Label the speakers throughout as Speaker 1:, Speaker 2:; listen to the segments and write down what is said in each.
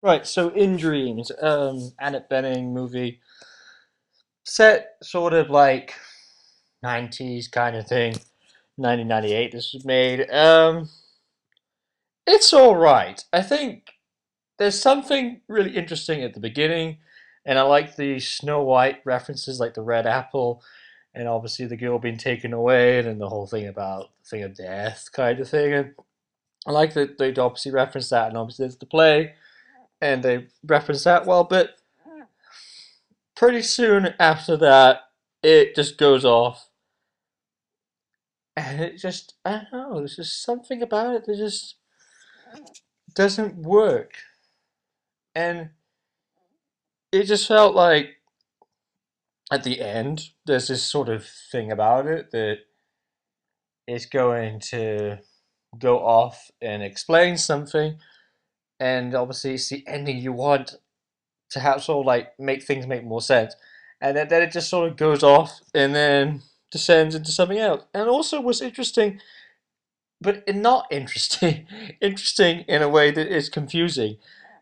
Speaker 1: Right, so In Dreams, Annette Bening movie, set sort of like 90s kind of thing. 1998 this was made. It's all right. I think there's something really interesting at the beginning, and I like the Snow White references, like the red apple, and obviously the girl being taken away, and then the whole thing about the thing of death kind of thing. And I like that they obviously reference that, and obviously there's the play, and they reference that well, but pretty soon after that, it just goes off, and it just, I don't know, there's just something about it that just doesn't work. And it just felt like at the end, there's this sort of thing about it that it's going to go off and explain something, and obviously it's the ending you want to have sort of like make things make more sense. And then it just sort of goes off and then descends into something else. And also was interesting, but not interesting, interesting in a way that is confusing.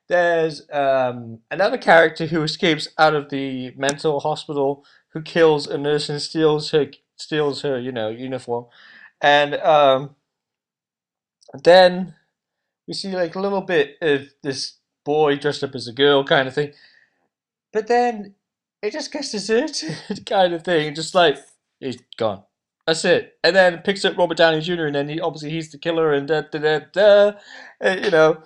Speaker 1: There's another character who escapes out of the mental hospital, who kills a nurse and steals her, uniform, and then we see like a little bit of this boy dressed up as a girl kind of thing, but then it just gets deserted kind of thing, just like he's gone. That's it. And then picks up Robert Downey Jr. and then he's the killer and da da da da, you know.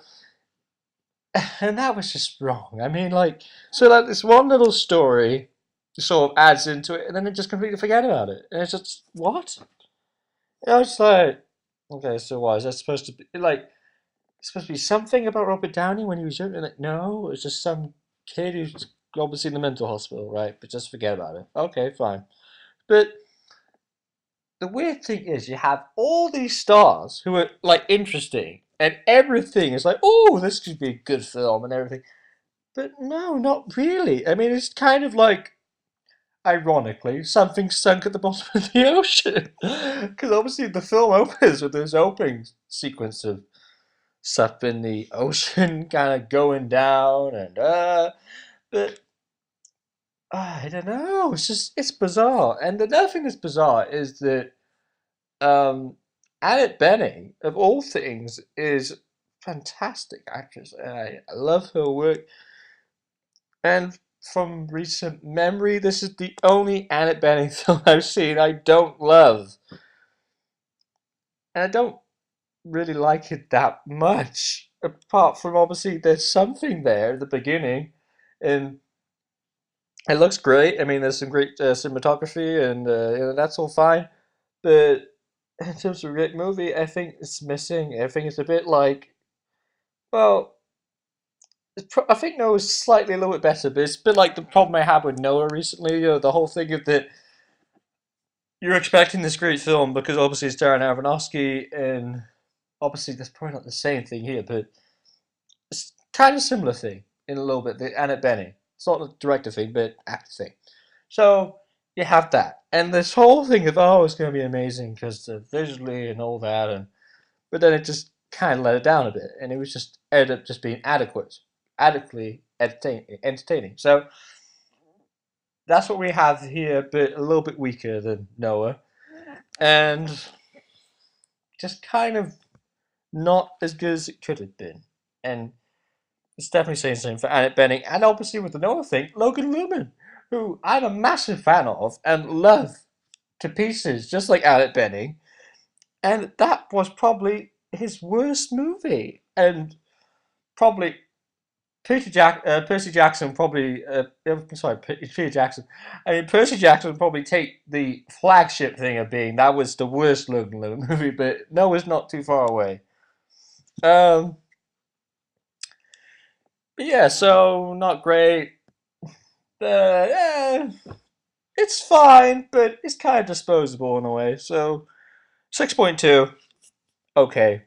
Speaker 1: And that was just wrong. I mean, like, so like this one little story sort of adds into it, and then they just completely forget about it. And it's just what? I was like, okay, so what is that supposed to be like? It's supposed to be something about Robert Downey when he was young. And like, no, it's just some kid who's obviously in the mental hospital, right? But just forget about it. Okay, fine. But the weird thing is, you have all these stars who are like interesting, and everything is like, oh, this could be a good film and everything. But no, not really. I mean, it's kind of like, ironically, something sunk at the bottom of the ocean. Because obviously the film opens with this opening sequence of stuff in the ocean kind of going down and but I don't know. It's just it's bizarre. And another thing that's bizarre is that um, Annette Bening, of all things, is a fantastic actress, and I love her work. And from recent memory, this is the only Annette Bening film I've seen I don't love, and I don't really like it that much. Apart from obviously there's something there at the beginning, and it looks great. I mean, there's some great cinematography, and that's all fine. But in terms of a great movie, I think it's missing. I think it's a bit like, well, I think Noah's slightly a little bit better, but it's a bit like the problem I had with Noah recently. The whole thing of that you're expecting this great film because obviously it's Darren Aronofsky, and obviously that's probably not the same thing here, but it's kind of similar thing in a little bit. The Annette Bening. It's not a director thing, but actor thing. So you have that, and this whole thing of it's going to be amazing because visually and all that, and but then it just kind of let it down a bit, and it was just ended up just being adequately entertaining. So that's what we have here, but a little bit weaker than Noah, and just kind of not as good as it could have been. And it's definitely saying something for Annette Bening, and obviously with the Noah thing, Logan Lerman, who I'm a massive fan of and love to pieces, just like Annette Bening. And that was probably his worst movie, and probably Percy Jackson probably. Sorry, Peter Jackson. I mean, Percy Jackson would probably take the flagship thing of being that was the worst Logan Lerman movie, but Noah's not too far away. Um, but yeah, so not great. Yeah, it's fine, but it's kind of disposable in a way. So 6.2, okay.